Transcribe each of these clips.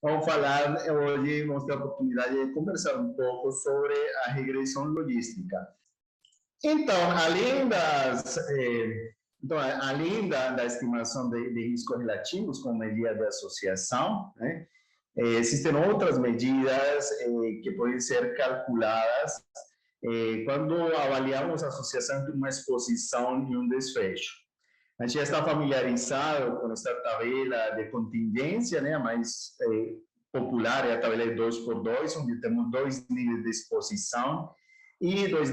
Vamos falar hoje, vamos ter a oportunidade de conversar um pouco sobre a regressão logística. Então, além da estimação de riscos relativos como medida de associação, né, existem outras medidas que podem ser calculadas quando avaliamos a associação entre uma exposição e um desfecho. A gente já está familiarizado com esta tabela de contingência, né, a mais popular é a tabela de 2x2, onde temos dois níveis de exposição e dois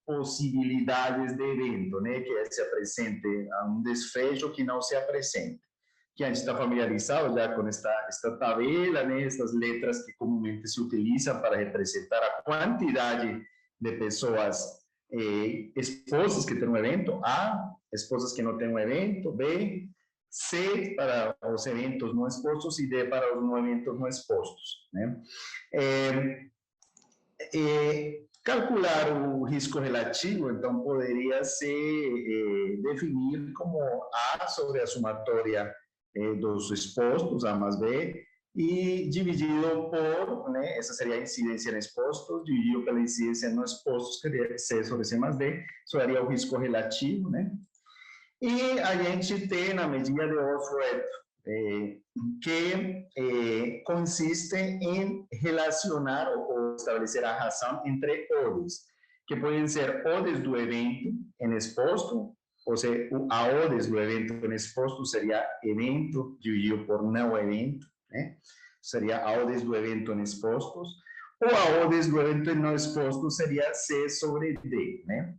possibilidades de evento, né, que se apresente a um desfecho que não se apresente. Que a gente está familiarizado já com esta tabela, né, estas letras que comumente se utilizam para representar a quantidade de pessoas expostas que têm um evento, A, expostas que não têm um evento, B, C para os eventos não expostos e D para os não eventos não expostos, né? Calcular o risco relativo, então, poderia se definir como A sobre a somatória dos expostos, A mais B, e dividido por, né, essa seria a incidência em expostos, dividido pela incidência não expostos, que seria C sobre C mais D, isso daria o risco relativo, né? E a gente tem a medida de Odds-Retto, que consiste em relacionar ou estabelecer a razão entre odds, que podem ser odds do evento em exposto, ou seja, a odds do evento em exposto seria evento dividido por não evento, né? Seria a odds do evento em expostos, ou a odds do evento em não exposto seria C sobre D, né?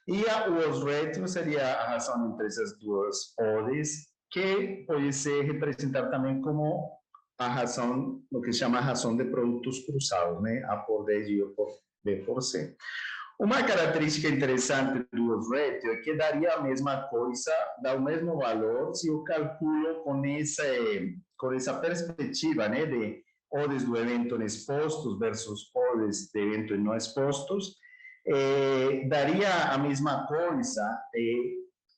E o Odds-Retto seria a razão entre essas duas odds, que pode ser representada também como a razão, o que se chama a razão de produtos cruzados, né? A por D e por B por C. Uma característica interessante do Odds-Retto é que daria a mesma coisa, dá o mesmo valor, se eu calculo com essa perspectiva, né, de odds do evento em expostos versus odds de evento não expostos, daria a mesma coisa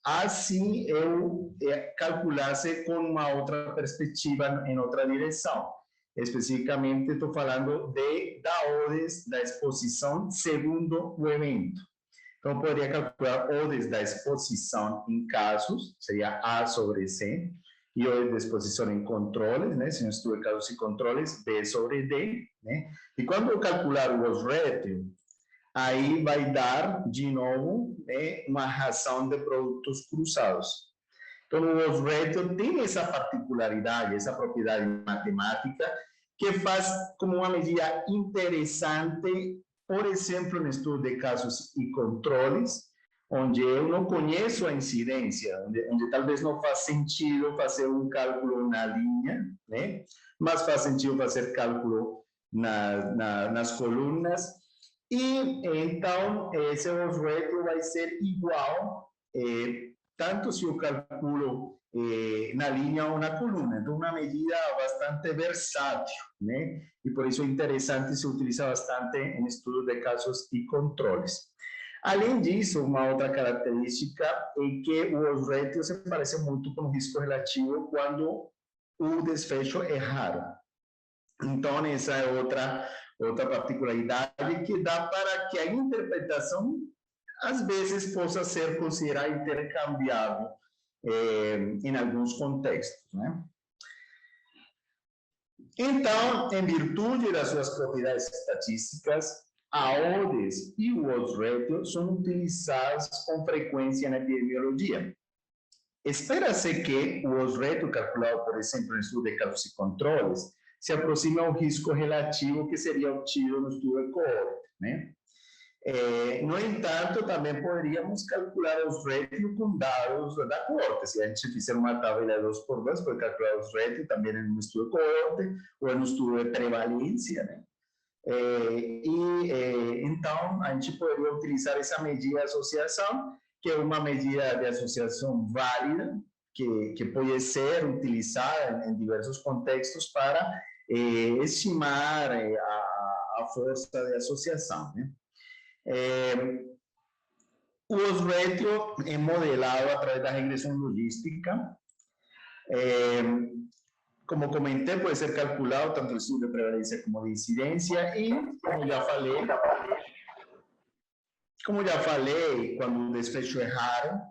assim eu calculasse com uma outra perspectiva em outra direção. Especificamente, estou falando da odds da exposição segundo o evento. Então, poderia calcular odds da exposição em casos, seria A sobre C, e odds da exposição em controles, né? Se não estudo casos e controles, B sobre D, né? E quando eu calcular o Odds-Retto, aí vai dar, de novo, uma razão de produtos cruzados. Então, o Odds-Retto tem essa particularidade, essa propriedade matemática, que faz como uma medida interessante, por exemplo, no estudo de casos e controles, onde eu não conheço a incidência, onde talvez não faz sentido fazer um cálculo na linha, né? Mas faz sentido fazer cálculo nas colunas. E então, esse Odds-Retto vai ser igual, tanto se eu calculo na linha ou na coluna. Então, uma medida bastante versátil, né? E por isso é interessante, se utiliza bastante em estudos de casos e controles. Além disso, uma outra característica é que o Odds-Retto se parece muito com o risco relativo quando o desfecho é raro. Então, essa é outra particularidade que dá para que a interpretação, às vezes, possa ser considerada intercambiável em alguns contextos, né? Então, em virtude das suas propriedades estatísticas, a odds e o Odds-Retto são utilizados com frequência na epidemiologia. Espera-se que o Odds-Retto, calculado, por exemplo, no estudo de casos e controles, se aproxima ao risco relativo que seria obtido no estudo de coorte, né? No entanto, também poderíamos calcular os Odds-Retto com dados da coorte. Se a gente fizer uma tabela 2x2, pode calcular os Odds-Retto também em um estudo de coorte ou em um estudo de prevalência, né? Então, a gente poderia utilizar essa medida de associação, que é uma medida de associação válida, que pode ser utilizada em diversos contextos para estimar a força de associação, né? O Odds-Retto é modelado através da regressão logística, como comenté, puede ser calculado tanto el estudio de prevalencia como de incidencia y, como já falei, quando o desfecho é raro,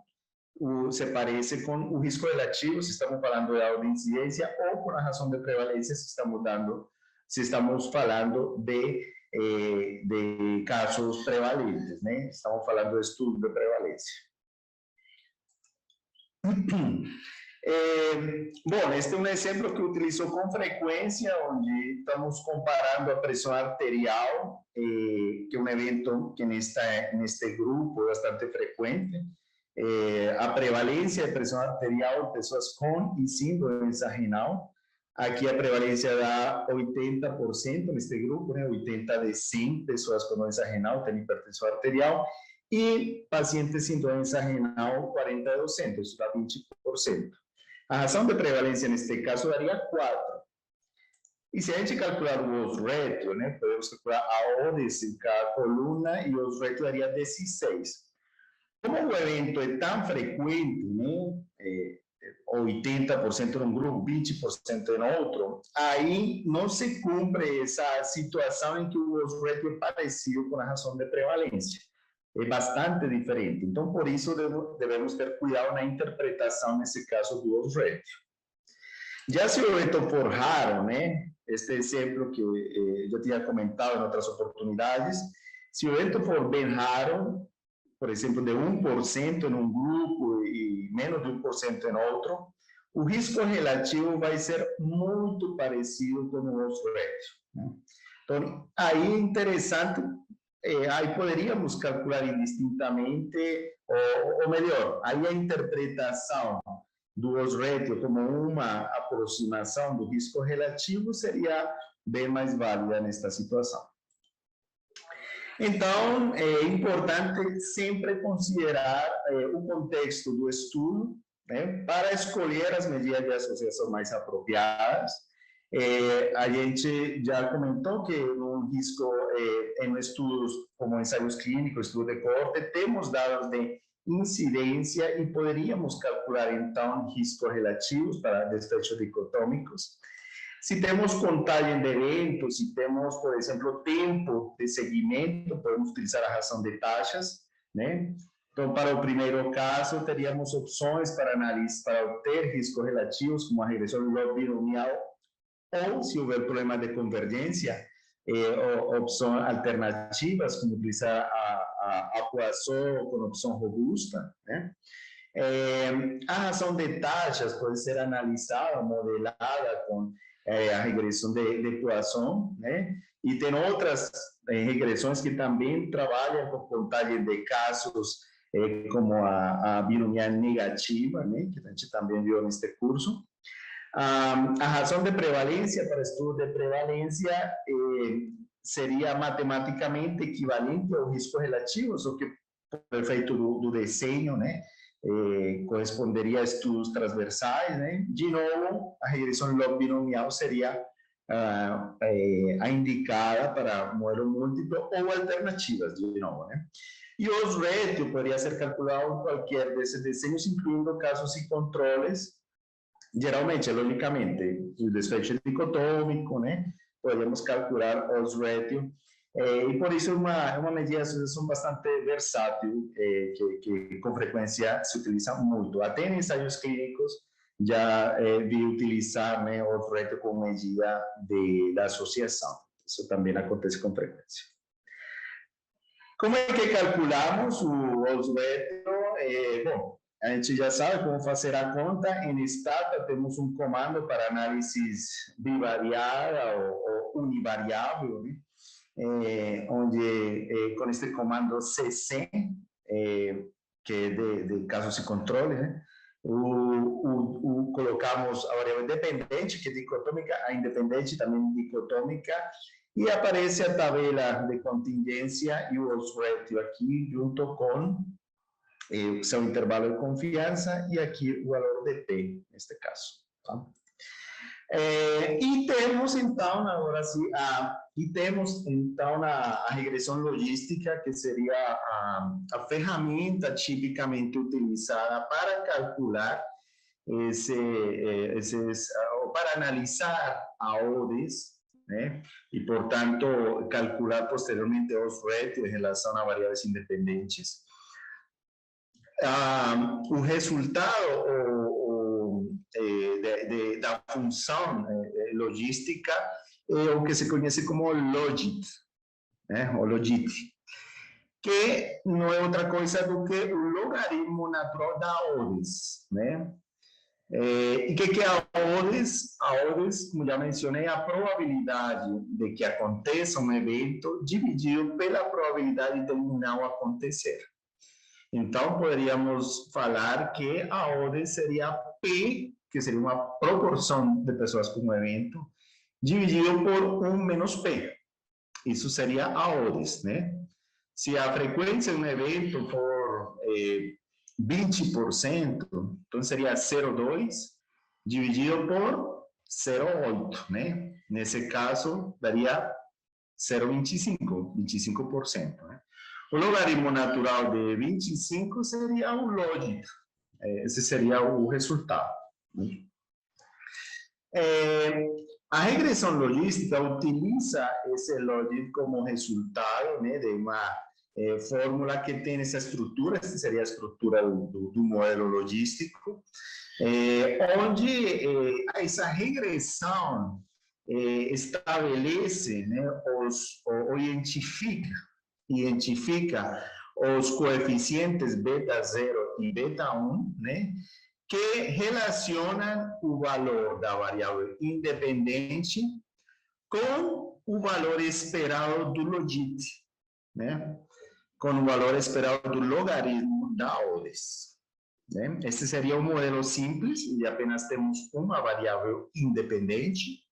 se parece com o risco relativo, se estamos falando de incidência, ou com a razão de prevalência, se estamos falando de casos prevalentes, né? Estamos falando de estudo de prevalência. Bom, este é um exemplo que utilizo com frequência, onde estamos comparando a pressão arterial, que é um evento que neste grupo é bastante frequente, a prevalência de pressão arterial em pessoas com e sem doença renal. Aqui a prevalência dá 80% neste grupo, né? 80 de 100 pessoas com doença renal têm hipertensão arterial, e pacientes sem doença renal, 40 de 200, isso dá 20%. A razão de prevalência neste caso daria 4. E se a gente calcular o os retio, né, podemos calcular a ODS em cada coluna e o os retio daria 16. Como o evento é tão frequente, né, 80% em um grupo, 20% em outro, aí não se cumpre essa situação em que o os retio é parecido com a razão de prevalência. É bastante diferente. Então, por isso, devemos ter cuidado na interpretação, nesse caso, do odds ratio. Já se o evento for raro, né? Este exemplo que eu tinha comentado em outras oportunidades, se o evento for bem raro, por exemplo, de 1% em um grupo e menos de 1% em outro, o risco relativo vai ser muito parecido com o odds ratio, né? Então, aí é interessante. Aí poderíamos calcular indistintamente, ou melhor, aí a interpretação do odds ratio como uma aproximação do risco relativo seria bem mais válida nesta situação. Então, é importante sempre considerar o contexto do estudo, né, para escolher as medidas de associação mais apropriadas. A gente já comentou que no risco, em estudos como ensaios clínicos, estudo de coorte, temos dados de incidência e poderíamos calcular, então, riscos relativos para desfechos dicotômicos. Se temos contagem de eventos, se temos, por exemplo, tempo de seguimento, podemos utilizar a razão de taxas, né? Então, para o primeiro caso, teríamos opções para análise, para obter riscos relativos, como a regressão do log binomial, ou, se houver problema de convergência, opções alternativas, como utilizar a Poisson com opção robusta, né? A razão de taxas pode ser analisada, modelada com a regressão de Poisson, né? E tem outras regressões que também trabalham com contagem de casos, como a binomial negativa, né? Que a gente também viu neste curso. A razão de prevalência para estudo de prevalência seria matematicamente equivalente ao risco relativo, só que por efeito do desenho, né, corresponderia a estudos transversais, né? De novo, a regressão log binomial seria a indicada para modelo múltiplo ou alternativas, de novo, né? E o odds ratio poderia ser calculado em qualquer desses desenhos, incluindo casos e controles. Geralmente, logicamente, o desfecho dicotômico, né? Podemos calcular odds ratio. E por isso é uma medida de associação bastante versátil, que com frequência se utiliza muito. Até em ensaios clínicos, já vi utilizar, né, odds ratio como medida da associação. Isso também acontece com frequência. Como é que calculamos o odds ratio? Bom, a gente já sabe como fazer a conta. Em Stata temos um comando para análise bivariada ou univariável, né? Onde com este comando CC, que é de casos e controles, né? Colocamos a variável dependente, que é dicotômica, a independente também dicotômica, e aparece a tabela de contingência e o odds ratio aqui, junto com seu intervalo de confiança e aqui o valor de P, neste caso. Tá? E temos, então, agora sim, a regressão logística, que seria a ferramenta tipicamente utilizada para calcular para analisar AODES, né? E, portanto, calcular posteriormente os rates em relação a variáveis independentes. O resultado da função logística é o que se conhece como logit, né? O logit, que não é outra coisa do que o logaritmo natural da AODES, né? E o que é a AODES? A AODES, como já mencionei, é a probabilidade de que aconteça um evento dividido pela probabilidade de não acontecer. Então, poderíamos falar que a AODES seria P, que seria uma proporção de pessoas com um evento, dividido por 1 menos P. Isso seria a AODES, né? Se a frequência de um evento for 20%, então seria 0,2 dividido por 0,8, né? Nesse caso, daria 0,25, 25%, né? O logaritmo natural de 25 seria o logit. Esse seria o resultado. A regressão logística utiliza esse logit como resultado, né, de uma fórmula que tem essa estrutura, essa seria a estrutura do modelo logístico, onde essa regressão estabelece, né, ou identifica os coeficientes beta 0 e beta 1, né, que relacionam o valor da variável independente com o valor esperado do logit, né, com o valor esperado do logaritmo da AODES. Né? Esse seria um modelo simples, e apenas temos uma variável independente.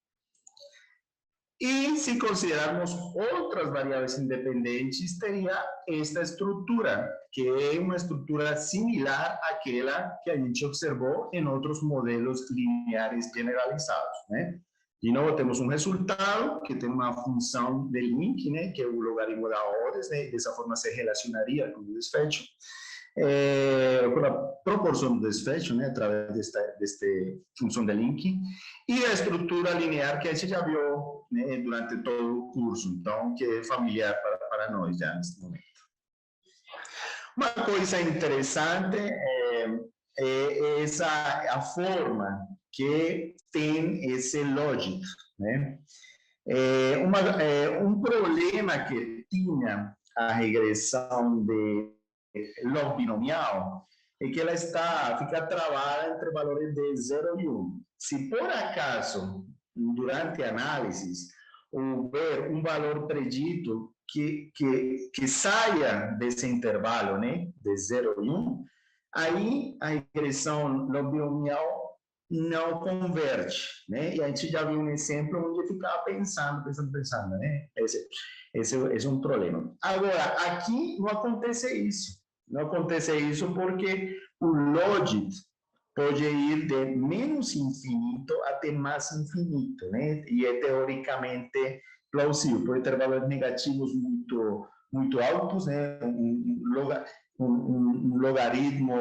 E se considerarmos outras variáveis independentes, teria esta estrutura, que é uma estrutura similar àquela que a gente observou em outros modelos lineares generalizados, né? De novo, temos um resultado que tem uma função de link, né, que é o logaritmo da AODES, né? Dessa forma se relacionaria com o desfecho. Com a proporção do desfecho, né, através desta função de link, e a estrutura linear que a gente já viu, né, durante todo o curso, então, que é familiar para nós já neste momento. Uma coisa interessante é a forma que tem esse logit, né? Um problema que tinha a regressão de log binomial é que ela fica travada entre valores de 0 e 1. Se por acaso, durante a análise, houver um valor predito que saia desse intervalo, né, de 0 e 1, aí a regressão log binomial não converte, né? E a gente já viu um exemplo onde ficava pensando, né? Esse é um problema. Agora, aqui não acontece isso. Não acontece isso porque o logit pode ir de menos infinito até mais infinito, né? E é teoricamente plausível. Pode ter valores negativos muito altos, né? Um logaritmo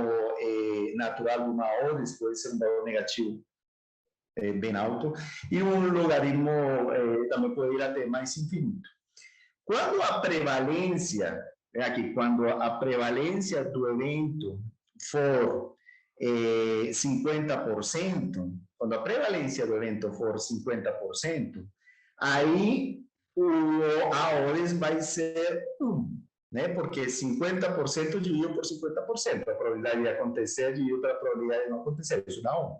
natural de uma AODES pode ser um valor negativo bem alto, e um logaritmo também pode ir até mais infinito. Quando a prevalência, aqui, quando a prevalência do evento for 50%, quando a prevalência do evento for 50%, aí a AODES vai ser 1, né? Porque 50% dividido por 50%, a probabilidade de acontecer dividido pela probabilidade de não acontecer, isso dá 1.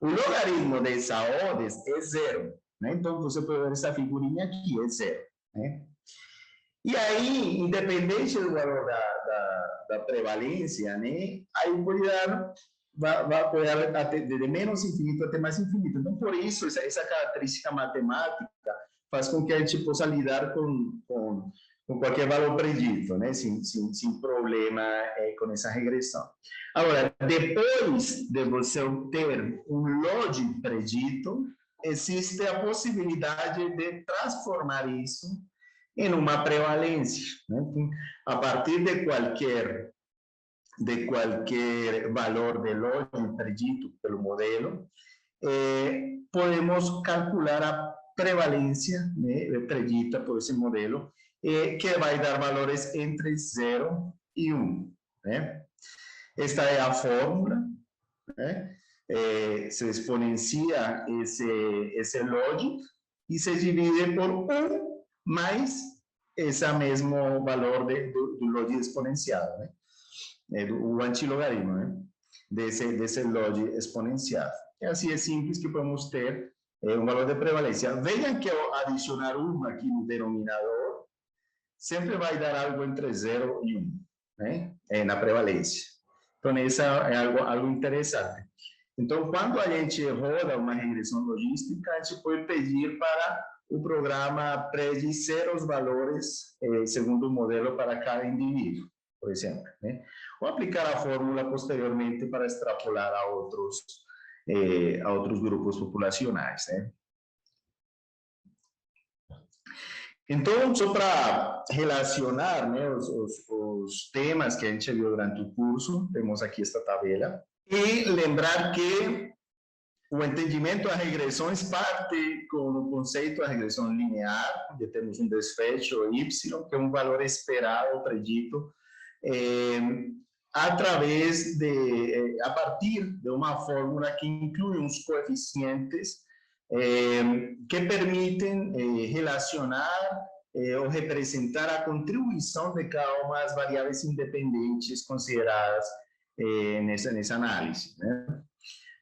O logaritmo dessa AODES é 0, né? Então, você pode ver essa figurinha aqui, é 0, né? E aí, independente do valor da prevalência, né, aí pode dar, vai poder até de menos infinito até mais infinito. Então, por isso, essa característica matemática faz com que a gente possa lidar com qualquer valor predito, né, sem problema com essa regressão. Agora, depois de você obter um logit predito, existe a possibilidade de transformar isso em uma prevalência, né? Então, a partir de qualquer valor de logit predito pelo modelo, podemos calcular a prevalencia de predita por ese modelo, que va a dar valores entre 0 y 1. Esta es la fórmula. Se exponencia ese logic y se divide por 1 más ese mismo valor do logic exponenciado, o antilogaritmo, desse log exponenciado. Assim é simples que podemos ter um valor de prevalência. Vejam que ao adicionar 1 aqui no denominador, sempre vai dar algo entre 0 e 1, na prevalência. Então, isso é algo interessante. Então, quando a gente roda uma regressão logística, a gente pode pedir para o programa predizer os valores segundo o modelo para cada indivíduo, por exemplo, ou aplicar a fórmula posteriormente para extrapolar a outros grupos populacionais, Então, só para relacionar os temas que a gente viu durante o curso, temos aqui esta tabela, e lembrar que o entendimento das regressões parte com o conceito da regressão linear, onde temos um desfecho y, que é um valor esperado, predito, a partir de uma fórmula que inclui uns coeficientes que permitem relacionar ou representar a contribuição de cada uma das variáveis independentes consideradas nessa análise.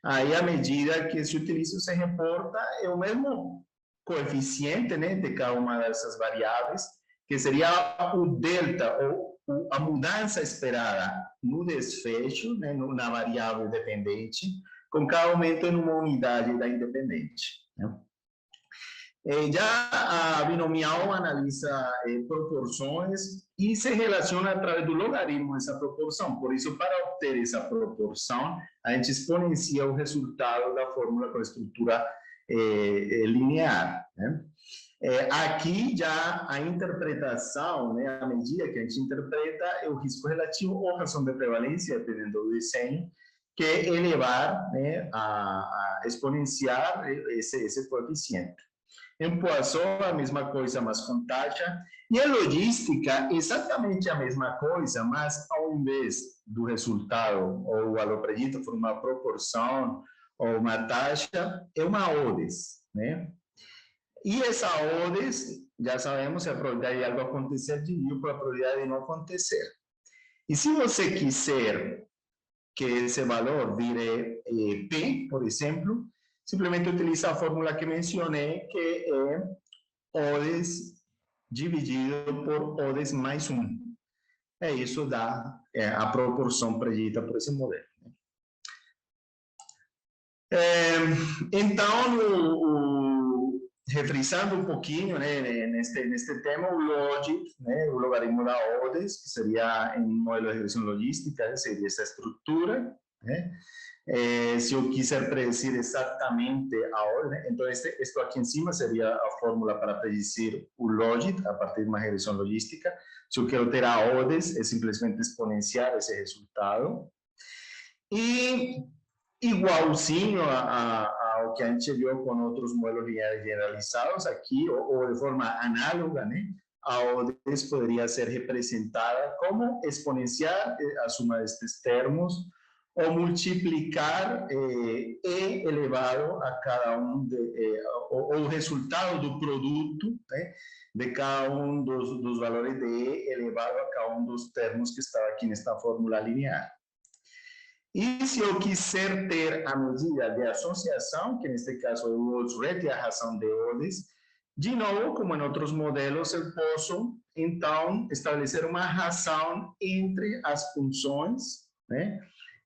Aí, à medida que se utiliza, se reporta o mesmo coeficiente de cada uma dessas variáveis, que seria o delta, ou a mudança esperada no desfecho, na variável dependente, com cada aumento em uma unidade da independente. Já a binomial analisa proporções e se relaciona através do logaritmo essa proporção. Por isso, para obter essa proporção, a gente exponencia o resultado da fórmula com a estrutura linear. Aqui já a interpretação, à medida que a gente interpreta, é o risco relativo ou razão de prevalência, dependendo do desenho, que é elevar, a exponenciar esse coeficiente. Em Poisson, a mesma coisa, mas com taxa. E em logística, exatamente a mesma coisa, mas ao invés do resultado ou o valor predito por uma proporção ou uma taxa, é uma ODES, E essa ODES, já sabemos, é a probabilidade de algo acontecer dividido por a probabilidade de não acontecer. E se você quiser que esse valor vire P, por exemplo, simplesmente utiliza a fórmula que mencionei, que é ODES dividido por ODES mais 1. Isso dá a proporção predita por esse modelo. Então, refrisando um pouquinho neste tema, o logic, o logaritmo da ODES, que seria em modelo de regressão logística, seria essa estrutura, se eu quiser predecir exatamente a ordem, então isto aqui em cima seria a fórmula para predizer o logic a partir de uma regressão logística. Se eu quero ter a ODES, é simplesmente exponenciar esse resultado. E igualzinho ao que a gente viu com outros modelos lineares generalizados aqui, ou de forma análoga, a ODES poderia ser representada como exponenciar a suma destes termos, ou multiplicar E elevado a cada o resultado do produto, de cada dos valores de E elevado a cada dos termos que estava aqui nesta fórmula linear. E se eu quiser ter a medida de associação, que neste caso é o odds rate e a razão de ODES, de novo, como em outros modelos, eu posso, então, estabelecer uma razão entre as funções,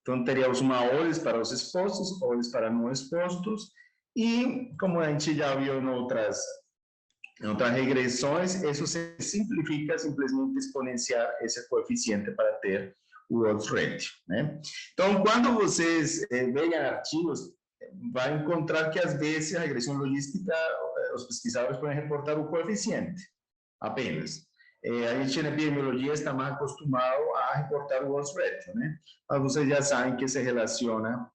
Então, teríamos uma ODES para os expostos, ODES para não expostos, e, como a gente já viu em outras regressões, isso se simplifica simplesmente exponenciar esse coeficiente para ter o odds rate. Então, quando vocês veem artigos, vai encontrar que, às vezes, a regressão logística, os pesquisadores podem reportar o coeficiente, apenas. A gente na epidemiologia está mais acostumado a reportar o odds ratio, Mas vocês já sabem que se relaciona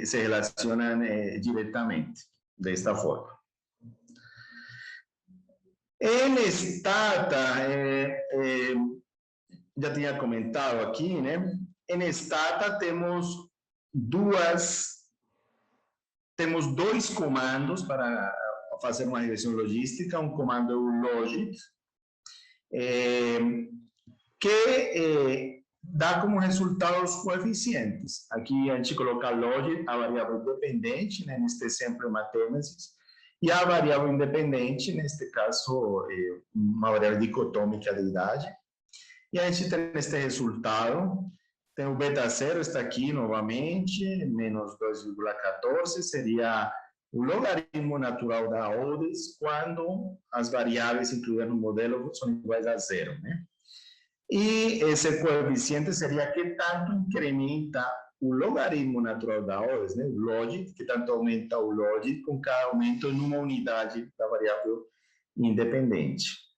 se relacionan directamente de esta forma. En Stata, já tinha comentado aqui, né? Em Stata temos dois comandos para fazer uma regressão logística. Um comando é o logit, que dá como resultado os coeficientes. Aqui a gente coloca logit, a variável dependente, né? Neste exemplo, matêmesis, e a variável independente, neste caso, uma variável dicotômica de idade. E a gente tem este resultado. Tem o beta 0, está aqui novamente, menos 2,14, seria o logaritmo natural da ODES quando as variáveis incluídas no modelo são iguais a zero, né? E esse coeficiente seria que tanto incrementa o logaritmo natural da ODES, né? O logit, que tanto aumenta o logit com cada aumento em uma unidade da variável independente.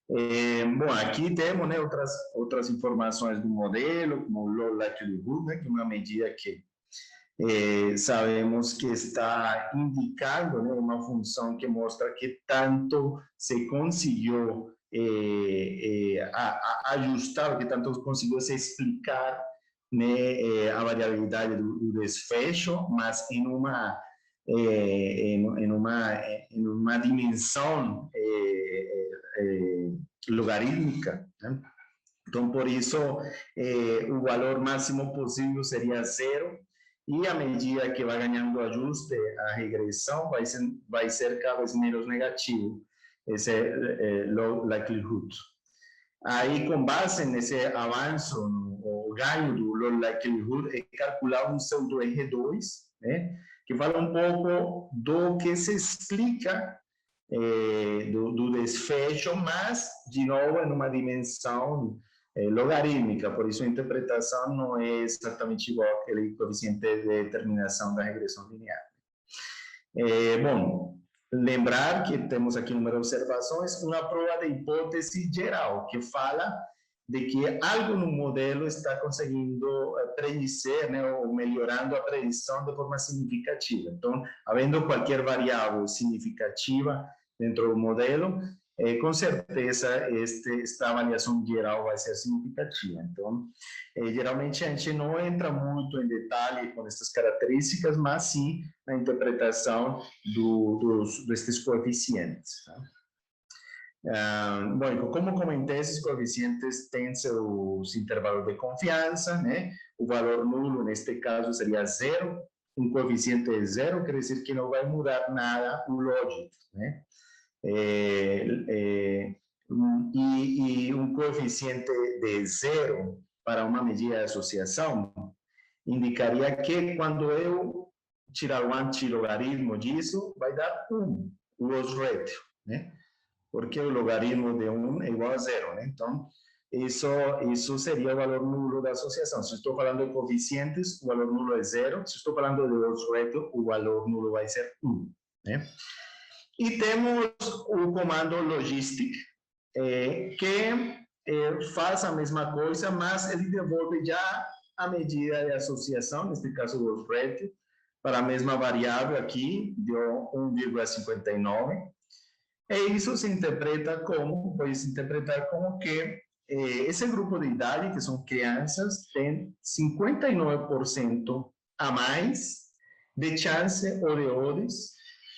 Bom, aqui temos, né, outras informações do modelo, como o low likelihood, né, que é uma medida que sabemos que está indicando, né, uma função que mostra que tanto se conseguiu ajustar, que tanto conseguiu se explicar, né, a variabilidade do desfecho, mas em uma dimensão logarítmica, né? Então, por isso, o valor máximo possível seria zero, e à medida que vai ganhando ajuste, a regressão vai ser cada vez menos negativo, esse low likelihood. Aí, com base nesse avanço, o ganho do low likelihood é calcular um pseudo R2, né, que fala um pouco do que se explica do desfecho, mas, de novo, em uma dimensão logarítmica, por isso a interpretação não é exatamente igual àquele coeficiente de determinação da regressão linear. Bom, lembrar que temos aqui um número de observações, uma prova de hipótese geral, que fala de que algo no modelo está conseguindo predizer, né, ou melhorando a predição de forma significativa. Então, havendo qualquer variável significativa dentro do modelo, com certeza esta avaliação geral vai ser significativa. Então, geralmente a gente não entra muito em detalhe com essas características, mas sim na interpretação destes coeficientes. Tá? Bom, como comentei, esses coeficientes têm seus intervalos de confiança, né? O valor nulo, neste caso, seria zero. Um coeficiente de zero quer dizer que não vai mudar nada o lógico, né? E um coeficiente de zero para uma medida de associação indicaria que quando eu tirar o antilogaritmo disso, vai dar 1, o odds ratio, né? Porque o logaritmo de 1 é igual a zero, né? Então, isso seria o valor nulo da associação. Se estou falando de coeficientes, o valor nulo é zero. Se estou falando de odds ratio, o valor nulo vai ser 1, né? E temos o comando logistic, que faz a mesma coisa, mas ele devolve já a medida de associação, neste caso o odds ratio, para a mesma variável aqui, deu 1,59. E isso se interpreta como, pode-se interpretar como que esse grupo de idade, que são crianças, tem 59% a mais de chance ou de odds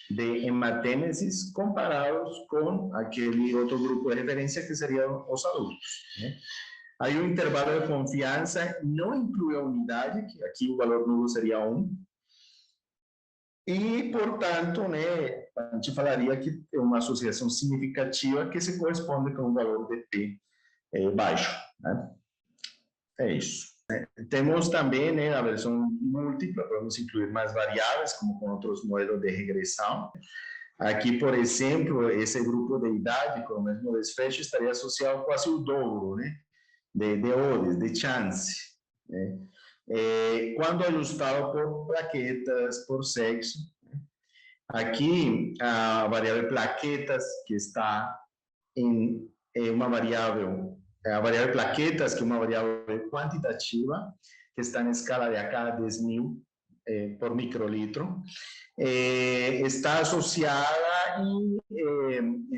de hematémesis comparados com aquele outro grupo de referência que seriam os adultos, né? Aí o intervalo de confiança não inclui a unidade, que aqui o valor nulo seria 1, e, portanto, né, a gente falaria que é uma associação significativa que se corresponde com um valor de P baixo, né? É isso. Temos também, né, a versão múltipla, podemos incluir mais variáveis, como com outros modelos de regressão. Aqui, por exemplo, esse grupo de idade com o mesmo desfecho estaria associado quase o dobro, né, de odds, de chance, né? Quando ajustado por plaquetas, por sexo. Aqui, a variável plaquetas, que está em uma variável, a variável plaquetas, que é uma variável quantitativa, que está na escala de acá a 10.000 por microlitro. Está associada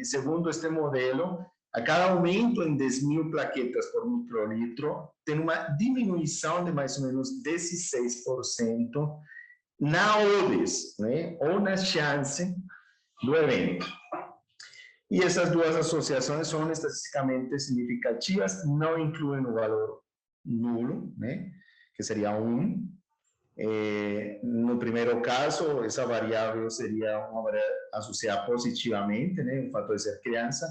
segundo este modelo, a cada aumento em 10.000 plaquetas por microlitro, tem uma diminuição de mais ou menos 16% na odds, né, ou na chance do evento. E essas duas associações são estatisticamente significativas, não incluem o valor nulo, né, que seria 1. No primeiro caso, essa variável seria uma variável associada positivamente, né, o fator de ser criança,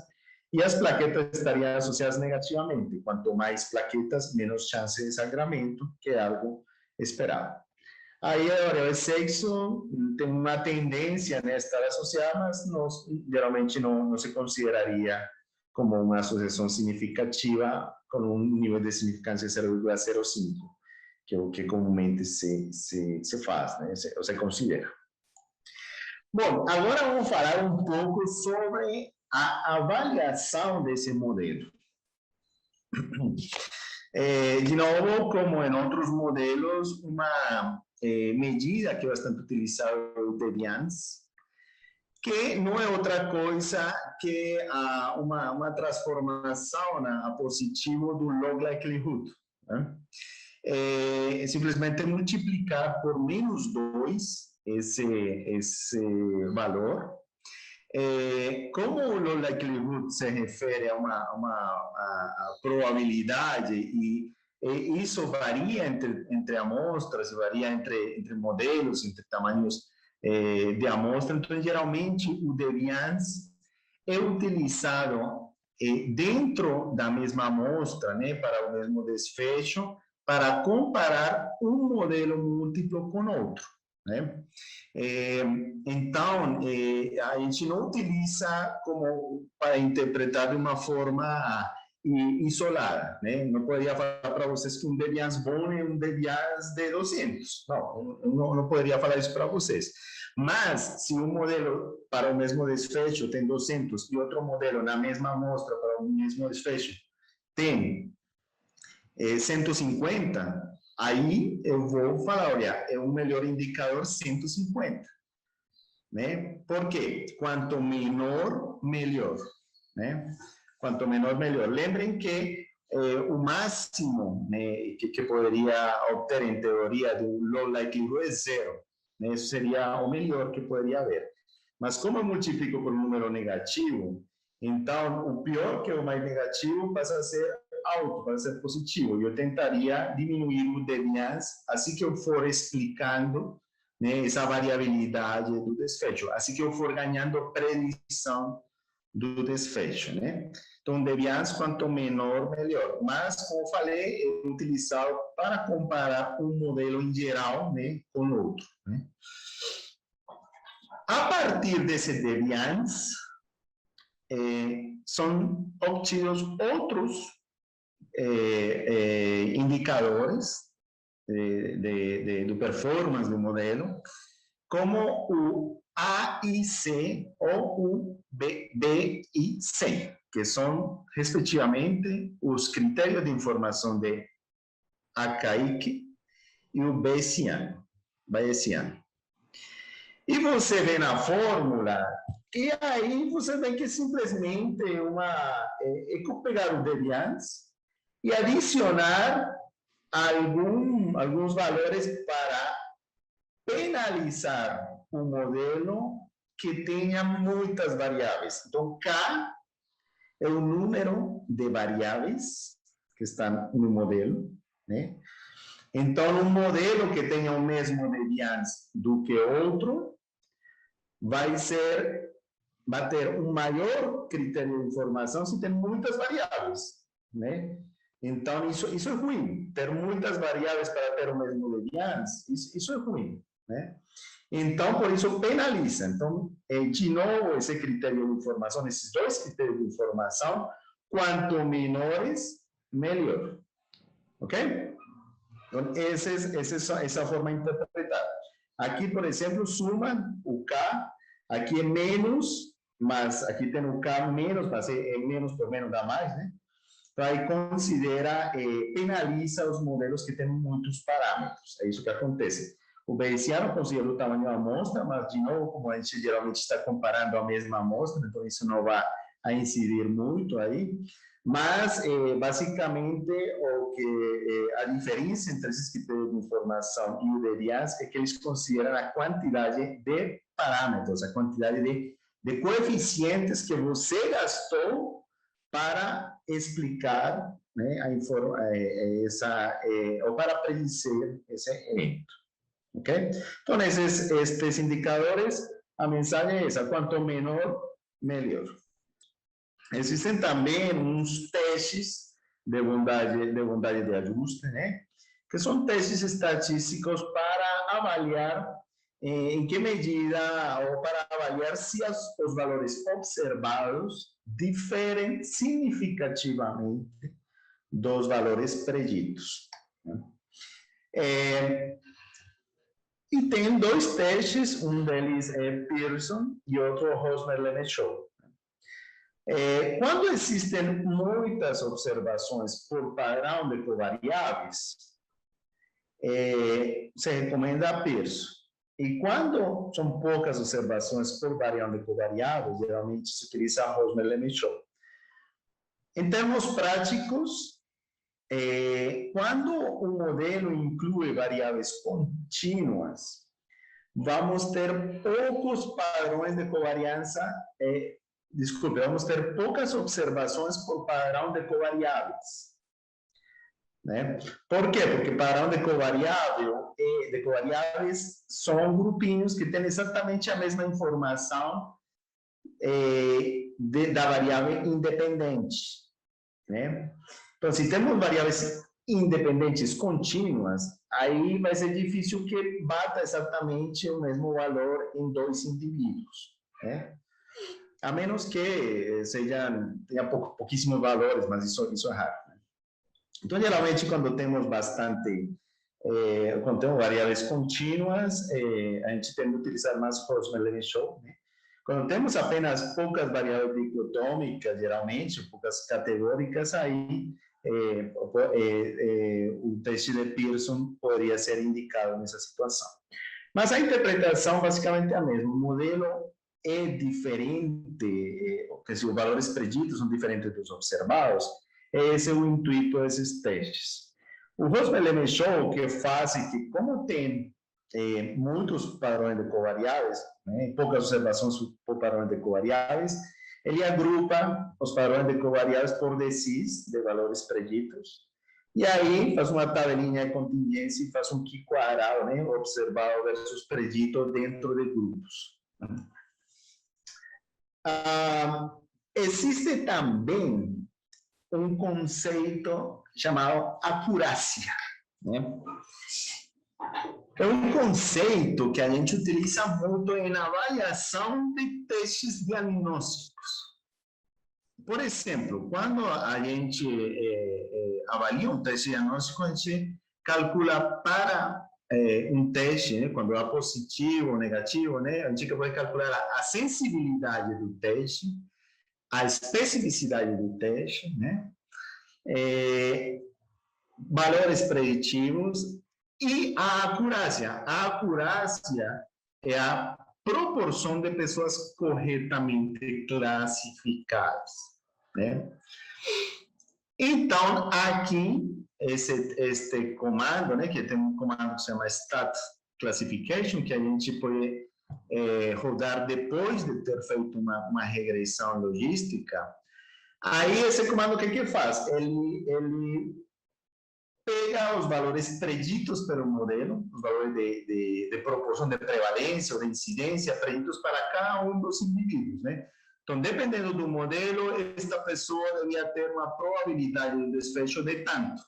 e as plaquetas estariam associadas negativamente. Quanto mais plaquetas, menos chance de sangramento, que é algo esperado. Aí a variável sexo tem uma tendência, né, a estar associada, mas geralmente não se consideraria como uma associação significativa com um nível de significância de 0,05, que é o que comumente se faz, né, se considera. Bom, agora vamos falar um pouco sobre a avaliação desse modelo. De novo, como em outros modelos, uma medida que é bastante utilizada é o Deviance, que não é outra coisa que uma transformação a positivo do log likelihood. Né? É simplesmente multiplicar por -2 esse valor. Como o log likelihood se refere a uma probabilidade e isso varia entre amostras, varia entre modelos, entre tamanhos de amostra, então geralmente o Deviance é utilizado dentro da mesma amostra, né, para o mesmo desfecho, para comparar um modelo múltiplo com outro. Né? Então, a gente não utiliza como para interpretar de uma forma isolada. Né? Não poderia falar para vocês que um Deviance bom é um Deviance de 200. Não poderia falar isso para vocês. Mas, se um modelo para o mesmo desfecho tem 200 e outro modelo na mesma amostra para o mesmo desfecho tem 150, aí eu vou falar, olha, é um melhor indicador 150. Né? Por quê? Quanto menor, melhor. Né? Quanto menor, melhor. Lembrem que o máximo, né, que poderia obter, em teoria, do low likelihood é 0. Né? Isso seria o melhor que poderia haver. Mas como eu multiplico por um número negativo, então o pior que é o mais negativo passa a ser alto, passa a ser positivo. Eu tentaria diminuir o Deviance assim que eu for explicando, né, essa variabilidade do desfecho, assim que eu for ganhando predição do desfecho, né? Então, Deviance, quanto menor, melhor. Mas, como eu falei, é utilizado para comparar um modelo em geral, né, com outro. Né? A partir desse Deviance, são obtidos outros indicadores de performance do modelo, como o A e C ou o B e C, que são, respectivamente, os critérios de informação de Akaique e o Bayesiano. E você vê na fórmula, e aí você vê que simplesmente pegar o Deviance e adicionar alguns valores para penalizar um modelo que tenha muitas variáveis. Então, K é o número de variáveis que estão no modelo, né? Então, um modelo que tenha o mesmo Deviance do que outro vai ter um maior critério de informação se tem muitas variáveis, né? Então, isso é ruim. Ter muitas variáveis para ter o mesmo Deviance, isso é ruim, né? Então, por isso, penaliza. Então, de novo, esse critério de informação, esses dois critérios de informação, quanto menores, melhor. Ok? Então, essa forma interpretada. Aqui, por exemplo, suma o K, aqui é menos, mas aqui tem o K menos, mas é menos por menos dá mais, né? Então, aí considera, penaliza os modelos que têm muitos parâmetros. É isso que acontece. O Bayesiano considera o tamanho da amostra, mas, de novo, como a gente geralmente está comparando a mesma amostra, então isso não vai a incidir muito aí. Mas, basicamente, o que, a diferença entre esses critérios de informação e o de Elias é que eles consideram a quantidade de parâmetros, a quantidade de coeficientes que você gastou para explicar, né, ou para predizer esse evento. Ok? Então, estes indicadores, a mensagem é essa: quanto menor, melhor. Existem também uns testes de bondade de ajuste, né? Que são testes estatísticos para avaliar em que medida, ou para avaliar se os valores observados diferem significativamente dos valores preditos. E tem dois testes, um deles é Pearson e outro Rosmer-Lemaitre. Quando existem muitas observações por padrão de covariáveis, se recomenda Pearson. E quando são poucas observações por padrão de covariáveis, geralmente se utiliza Rosmer-Lemaitre. Em termos práticos, quando o modelo inclui variáveis contínuas, vamos ter poucos padrões de covariância, vamos ter poucas observações por padrão de covariáveis. Né? Por quê? Porque padrão de covariáveis são grupinhos que têm exatamente a mesma informação da variável independente. Né? Então, se temos variáveis independentes contínuas, aí vai ser difícil que bata exatamente o mesmo valor em dois indivíduos. Né? A menos que tenha pouquíssimos valores, mas isso é raro. Né? Então, geralmente, quando temos quando temos variáveis contínuas, a gente tende a utilizar mais Rosmer-Lemaitre, né? Quando temos apenas poucas variáveis dicotômicas, geralmente, poucas categóricas, aí o teste de Pearson poderia ser indicado nessa situação. Mas a interpretação basicamente é a mesma. O modelo é diferente, os valores preditos são diferentes dos observados. Esse é o intuito desses testes. O Rosmer-Lemaitre, o que faz é que, como tem muitos padrões de covariáveis, né, poucas observações por padrões de covariáveis, ele agrupa os padrões de covariáveis por decis, de valores preditos, e aí faz uma tabelinha de contingência e faz um Q quadrado, né, observado versus predito dentro de grupos. Existe também um conceito chamado acurácia, né? É um conceito que a gente utiliza muito na avaliação de testes diagnósticos. Por exemplo, quando a gente avalia um teste diagnóstico, a gente calcula para um teste, né, quando é positivo ou negativo, né, a gente pode calcular a sensibilidade do teste, a especificidade do teste, né, valores preditivos e a acurácia. A acurácia é a proporção de pessoas corretamente classificadas, né? Então, aqui, este comando, né, que tem um comando que se chama stat classification, que a gente pode rodar depois de ter feito uma regressão logística. Aí, esse comando, o que faz? Ele pega os valores preditos pelo modelo, os valores de proporção de prevalência ou de incidência preditos para cada um dos indivíduos, né? Então, dependendo do modelo, esta pessoa devia ter uma probabilidade de desfecho de tanto.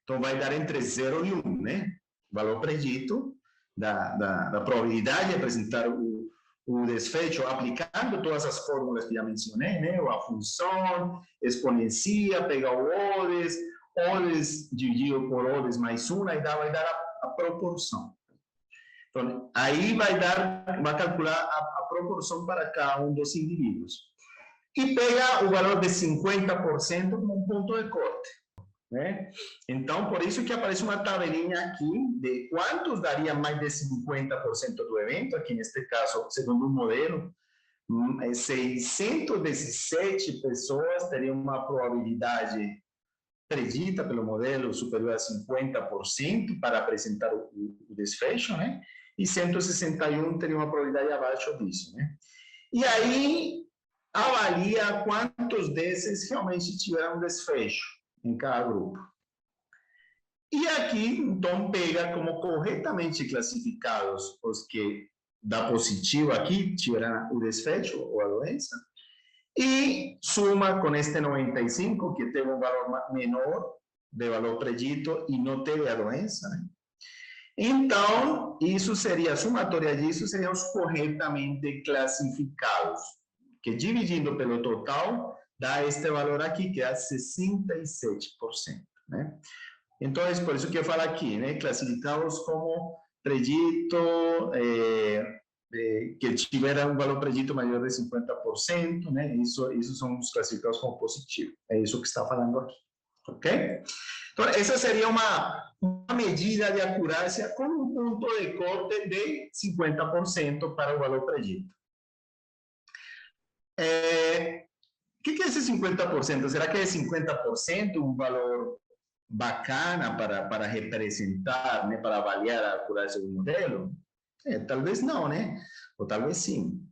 Então, vai dar entre 0 e 1, né? O valor predito da probabilidade de apresentar o desfecho aplicando todas as fórmulas que já mencionei, né? A função, exponencia, pega o odds dividido por odds mais 1, aí vai dar a proporção. Então, aí vai calcular a proporção para cada um dos indivíduos. e pega o valor de 50% como um ponto de corte. Né? Então, por isso que aparece uma tabelinha aqui de quantos daria mais de 50% do evento, aqui neste caso, segundo o modelo, 617 pessoas teriam uma probabilidade predita pelo modelo superior a 50% para apresentar o desfecho, né? E 161 teriam uma probabilidade abaixo disso, né? E aí avalia quantos desses realmente tiveram desfecho em cada grupo. E aqui, então, pega como corretamente classificados os que dá positivo aqui, tiveram o desfecho ou a doença, e suma com este 95, que teve um valor menor de valor predito e não teve a doença, né? Então, isso seria, a somatória disso seriam os corretamente classificados, que dividindo pelo total, dá este valor aqui, que é 67%, né? Então, é por isso que eu falo aqui, né? Classificados como predito, que tiveram um valor predito maior de 50%, né? Isso são os classificados como positivo. É isso que está falando aqui, ok? Então, essa seria uma medida de acurácia com um ponto de corte de 50% para o valor predito. O que é esse 50%? Será que é 50% um valor bacana para representar, né, para avaliar a acurácia do modelo? Talvez não, né? Ou talvez sim.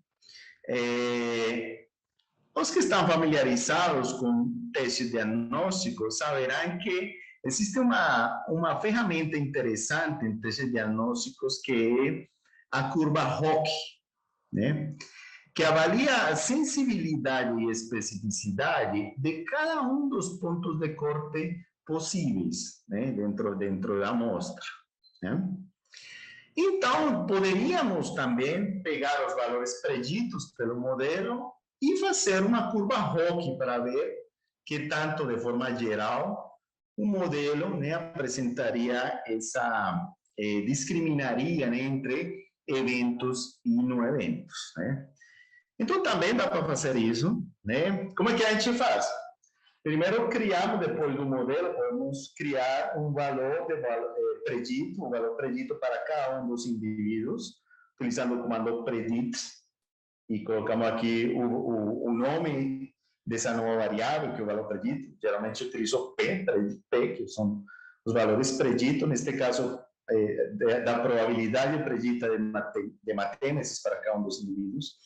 Os que estão familiarizados com testes diagnósticos saberão que existe uma ferramenta interessante em testes diagnósticos que é a curva ROC, né? Que avalia a sensibilidade e especificidade de cada um dos pontos de corte possíveis, né, dentro da amostra, né? Então, poderíamos também pegar os valores preditos pelo modelo e fazer uma curva ROC para ver que tanto de forma geral o modelo, né, apresentaria essa, discriminaria, né, entre eventos e não eventos, né? Então, também dá para fazer isso, né? Como é que a gente faz? Primeiro, criamos, depois do modelo, podemos criar um valor predito, um valor predito para cada um dos indivíduos, utilizando o comando predit, e colocamos aqui o nome dessa nova variável, que é o valor predito. Geralmente utilizo P, que são os valores predito, neste caso, da probabilidade predita de matêmesis para cada um dos indivíduos.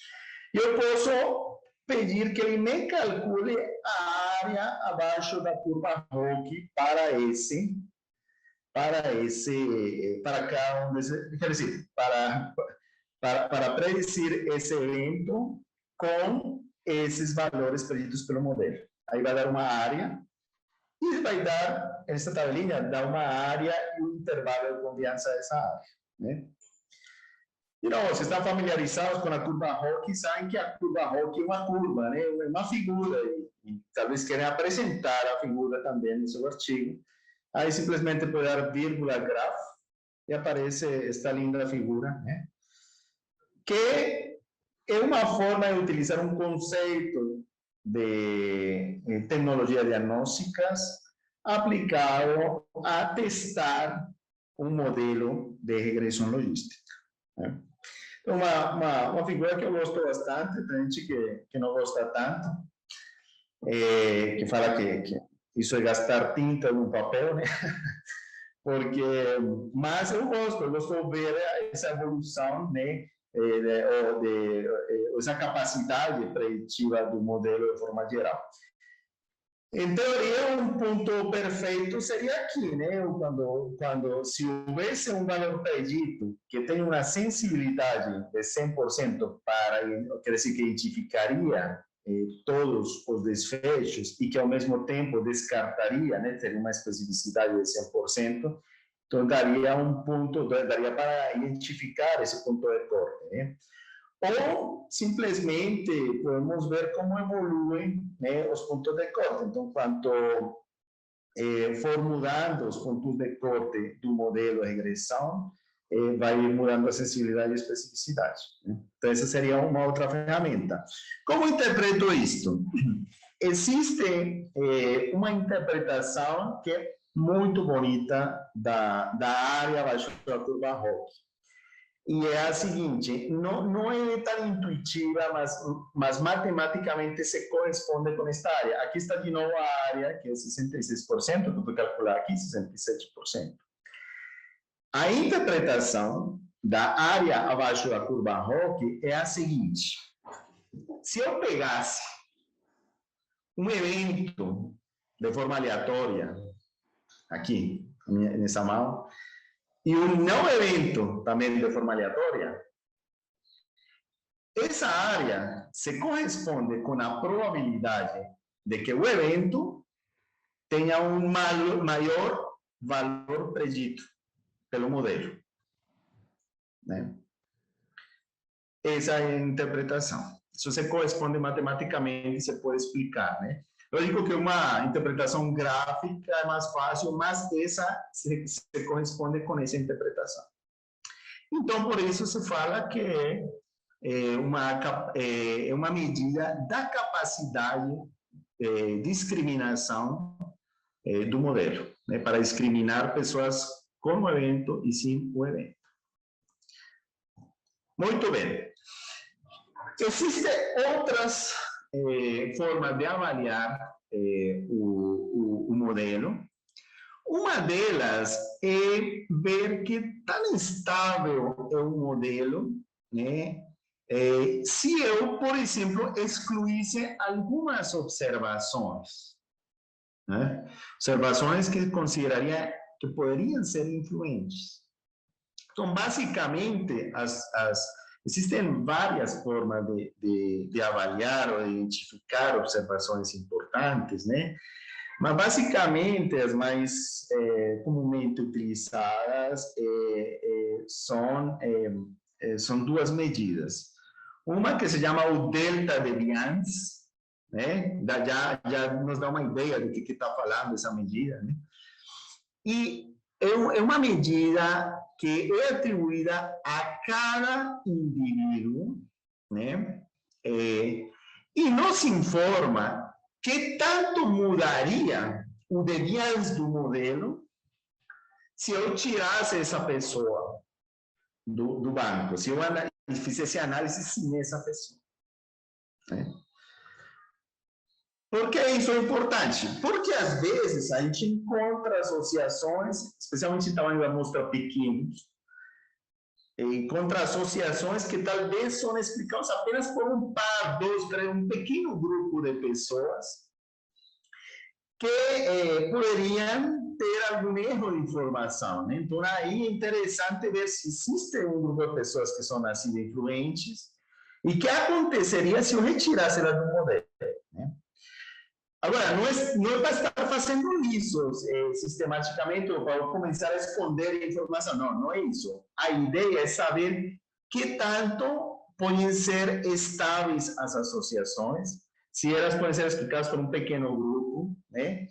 E eu posso pedir que ele me calcule a área abaixo da curva ROC para cada um desses, quer dizer, para predizir esse evento com esses valores preditos pelo modelo. Aí vai dar uma área e vai dar, essa tabelinha, dá uma área e um intervalo de confiança dessa área, né? E não, vocês estão familiarizados com a curva ROC, sabem que a curva ROC é uma curva, né? É uma figura, e talvez querem apresentar a figura também no seu artigo. Aí simplesmente pode dar vírgula graph e aparece esta linda figura, né? Que é uma forma de utilizar um conceito de tecnologias diagnósticas aplicado a testar um modelo de regressão logística, né? Uma figura que eu gosto bastante, tem gente que não gosta tanto, que fala que isso é gastar tinta no papel, né? Porque, mas eu gosto de ver essa evolução, né? Essa capacidade preditiva do modelo de forma geral. Em teoria, um ponto perfeito seria aqui, né? Quando se houvesse um valor predito que tem uma sensibilidade de 100% para, quer dizer, que identificaria todos os desfechos e que, ao mesmo tempo, descartaria, né? Teria uma especificidade de 100%, então daria um ponto, daria para identificar esse ponto de corte, né? Ou simplesmente podemos ver como evoluem, né, os pontos de corte. Então, quanto for mudando os pontos de corte do modelo de regressão, vai mudando a sensibilidade e especificidade. Né? Então, essa seria uma outra ferramenta. Como interpreto isto? Existe uma interpretação que é muito bonita da área abaixo da curva Hawking. E é a seguinte, não é tão intuitiva, mas matematicamente se corresponde com esta área. Aqui está de novo a área, que é 66%, que eu vou calcular aqui, 67%. A interpretação da área abaixo da curva Hawking é a seguinte. Se eu pegasse um evento de forma aleatória, aqui, nessa mão, e um não evento também de forma aleatória, essa área se corresponde com a probabilidade de que o evento tenha um maior valor predito pelo modelo. Né? Essa é a interpretação. Isso se corresponde matematicamente, se pode explicar, né? Lógico que uma interpretação gráfica é mais fácil, mas essa se corresponde com essa interpretação. Então, por isso se fala que é uma medida da capacidade de discriminação do modelo, né, para discriminar pessoas com o evento e sem o evento. Muito bem. Existem outras formas de avaliar o modelo. Uma delas é ver que tão estável é o modelo, né? Se eu, por exemplo, excluísse algumas observações, né? Observações que consideraria que poderiam ser influentes. Então, basicamente, existem várias formas de avaliar ou de identificar observações importantes, né? Mas, basicamente, as mais comumente utilizadas são duas medidas. Uma que se chama o delta de Beans, né? Já nos dá uma ideia do que está falando essa medida, né? E é uma medida que é atribuída a cada indivíduo, né? E nos informa que tanto mudaria o deviance do modelo se eu tirasse essa pessoa do banco, se eu fizesse análise sem essa pessoa. Né? Por que isso é importante? Porque, às vezes, a gente encontra associações, especialmente em tamanho da amostra pequenos, encontra associações que talvez são explicadas apenas por um par, dois, três, um pequeno grupo de pessoas que poderiam ter algum erro de informação. Né? Então, aí é interessante ver se existe um grupo de pessoas que são assim influentes e o que aconteceria se eu retirasse elas do modelo. Né? Agora, não é para estar fazendo isso sistematicamente ou para começar a esconder a informação. Não é isso. A ideia é saber que tanto podem ser estáveis as associações, se elas podem ser explicadas por um pequeno grupo, né?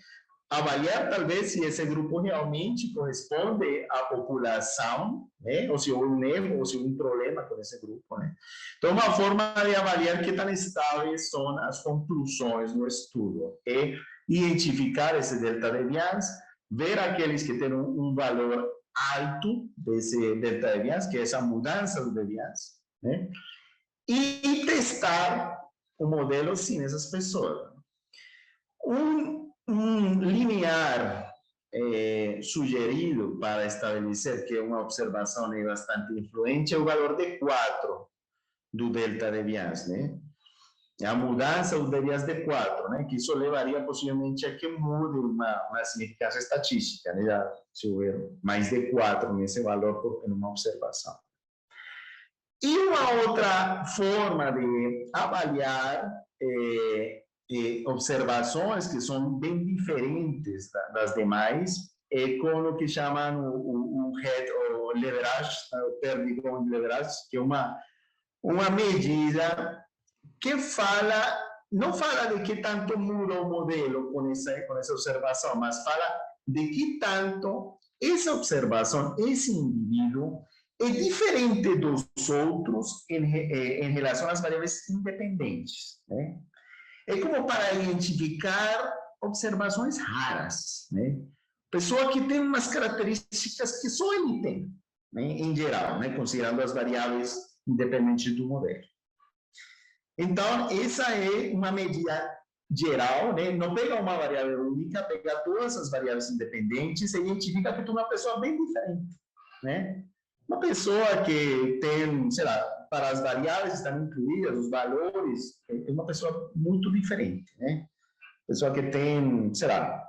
Avaliar, talvez, se esse grupo realmente corresponde à população, né? Ou se houve um erro, ou se houve um problema com esse grupo, né? Então, uma forma de avaliar que tão estáveis são as conclusões do estudo é identificar esse delta de Beans, ver aqueles que têm um valor alto desse delta de Beans, que é essa mudança do Beans, né? E testar o modelo sem essas pessoas. Um linear sugerido para estabelecer que uma observação é bastante influente é o valor de 4 do delta de Beans, né? A mudança do Beans de 4, né? Que isso levaria possivelmente a que mude uma significância estatística, né? Já, se houver mais de 4 nesse valor em uma observação. E uma outra forma de avaliar observações que são bem diferentes das demais, com o que chamam o leverage, o perdigão de leverage, que é uma medida que não fala de que tanto muda o modelo com essa observação, mas fala de que tanto essa observação, esse indivíduo, é diferente dos outros em relação às variáveis independentes, né? É como para identificar observações raras, né? Pessoa que tem umas características que só ele tem, né? Em geral, né? Considerando as variáveis independentes do modelo. Então, essa é uma medida geral, né? Não pega uma variável única, pega todas as variáveis independentes e identifica que tu é uma pessoa bem diferente, né? Uma pessoa que tem, sei lá, para as variáveis estão incluídas, os valores, é uma pessoa muito diferente, né? Pessoa que tem, sei lá,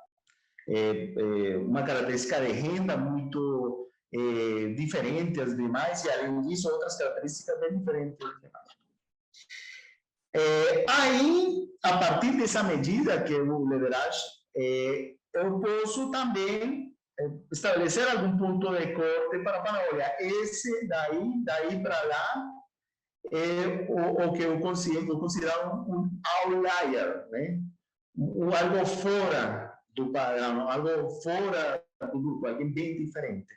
uma característica de renda muito diferente das demais e, além disso, outras características bem diferentes das demais. Aí, a partir dessa medida que é o leverage, eu posso também estabelecer algum ponto de corte para falar, olha, esse daí para lá, é o que eu considero um outlier, né? Algo fora do padrão, algo fora do grupo, alguém bem diferente.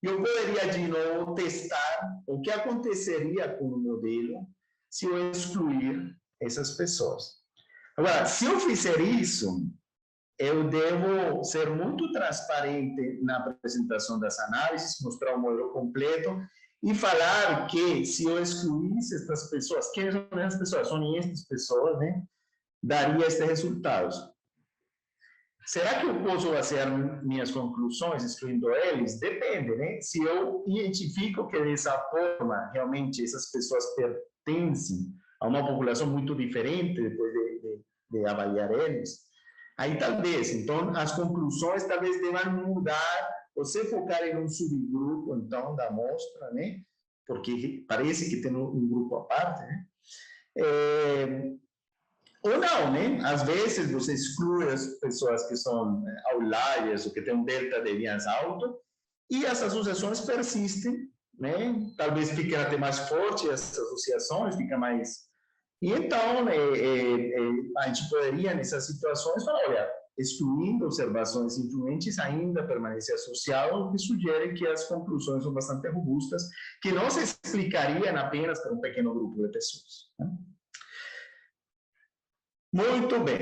Eu poderia, de novo, testar o que aconteceria com o modelo se eu excluir essas pessoas. Agora, se eu fizer isso, eu devo ser muito transparente na apresentação das análises, mostrar o modelo completo e falar que se eu excluísse essas pessoas, quem são essas pessoas? São essas pessoas, né? Daria estes resultados. Será que eu posso basear minhas conclusões excluindo eles? Depende, né? Se eu identifico que dessa forma realmente essas pessoas pertencem a uma população muito diferente depois de avaliar eles, aí talvez, então as conclusões talvez devam mudar, você focar em um subgrupo então da amostra, né? Porque parece que tem um grupo à parte, né? Ou não, né? Às vezes você exclui as pessoas que são outliers ou que têm um delta de Vians alto e as associações persistem, né? Talvez fiquem até mais fortes as associações, fica mais... E então, a gente poderia, nessas situações, falar, olha, excluindo observações influentes, ainda permanece associado, o que sugere que as conclusões são bastante robustas, que não se explicariam apenas para um pequeno grupo de pessoas, né? Muito bem.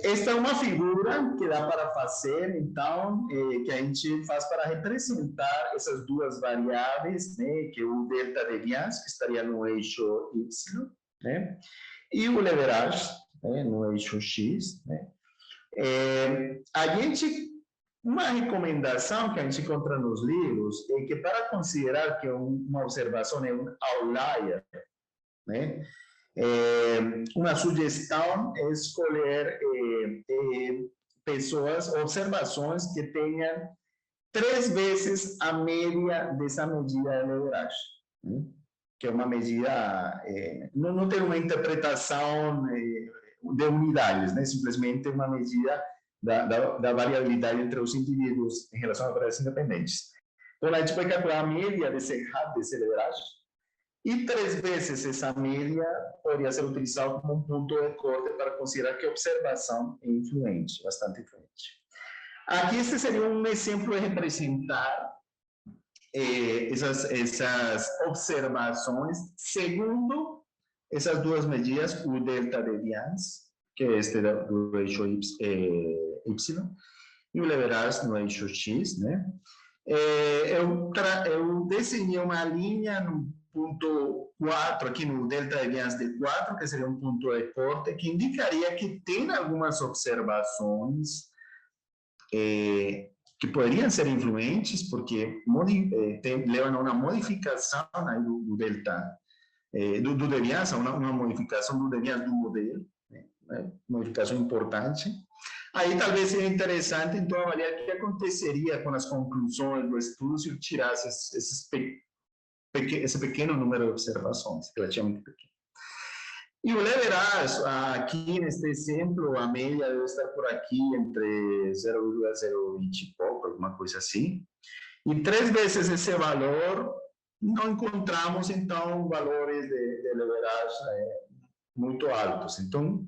Esta é uma figura que dá para fazer, então, que a gente faz para representar essas duas variáveis, né, que é o delta de Vians, que estaria no eixo Y, né, e o leverage, né, no eixo X, né. Uma recomendação que a gente encontra nos livros é que para considerar que uma observação é um outlier, né, uma sugestão é escolher pessoas, observações que tenham 3 vezes a média dessa medida de leverage, né? Que é uma medida, não tem uma interpretação de unidades, né? Simplesmente uma medida da variabilidade entre os indivíduos em relação a variáveis independentes. Então, a gente vai calcular a média desse leverage, e 3 vezes essa média poderia ser utilizada como um ponto de corte para considerar que a observação é influente, bastante influente. Aqui, este seria um exemplo de representar essas observações segundo essas duas medidas, o delta de Vians, que é este do eixo Y, e o leverage no eixo X, né? Eu desenhei uma linha no ponto 4, aqui no delta de Vians de 4, que seria um ponto de corte, que indicaria que tem algumas observações que poderiam ser influentes, porque levam a uma modificação do delta, do de Vians, uma modificação do de Vians do modelo, né? Modificação importante. Aí talvez seria interessante, então, avaliar o que aconteceria com as conclusões do estudo se eu tirasse esse pequeno número de observações, relativamente pequeno. E o leverage, aqui neste exemplo, a média deve estar por aqui entre 0,020 e pouco, alguma coisa assim. E 3 vezes esse valor, não encontramos, então, valores de leverage muito altos. Então,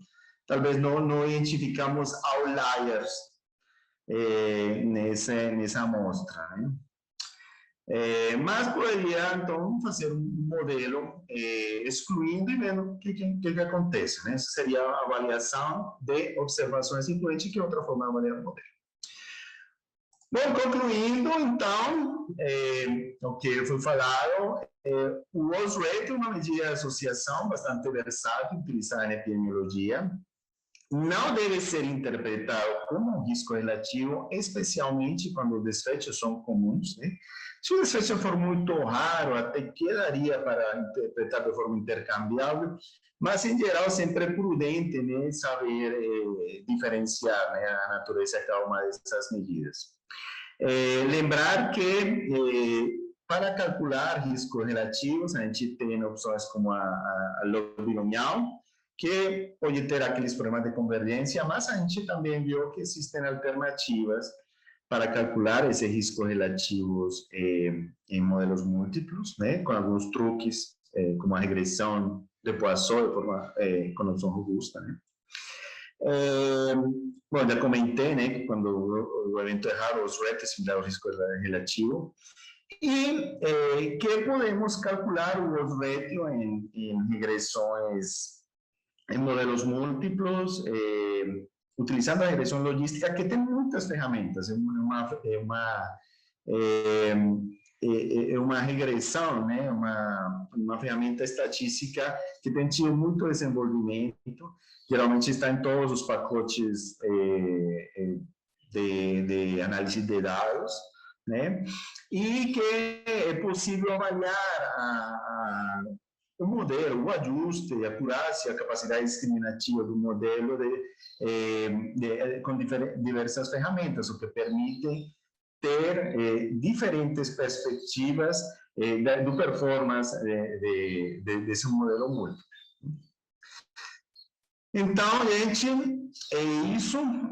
talvez não identificamos outliers nessa amostra, né? Mas poderia, então, fazer um modelo excluindo e vendo o que acontece. Né? Essa seria a avaliação de observações influentes, que é outra forma de avaliar o modelo. Bom, concluindo, então, o que foi falado, o odds ratio é uma medida de associação bastante versátil, utilizada em epidemiologia. Não deve ser interpretado como um risco relativo, especialmente quando os desfechos são comuns. Né? Se o desfecho for muito raro, até quedaria para interpretar de forma intercambiável, mas, em geral, sempre é prudente, né, saber diferenciar, né, a natureza de cada uma dessas medidas. Lembrar que para calcular riscos relativos, a gente tem opções como a log binomial, que pode ter aqueles problemas de convergência, mas a gente também viu que existem alternativas para calcular esses riscos relativos em modelos múltiplos, né, com alguns truques, como a regressão de Poisson de forma com opção robusta. Né. Bom, já comentei, né, que quando o evento é raro, os RET é similar ao risco relativo. E que podemos calcular o odds ratio em regressões, em modelos múltiplos, utilizando a regressão logística, que tem muitas ferramentas. É uma regressão, né? uma ferramenta estatística que tem tido muito desenvolvimento, geralmente está em todos os pacotes de análise de dados, né? E que é possível avaliar o modelo, o ajuste, a acurácia, a capacidade discriminativa do modelo com diversas ferramentas, o que permite ter diferentes perspectivas do performance desse modelo múltiplo. Então, gente, é isso.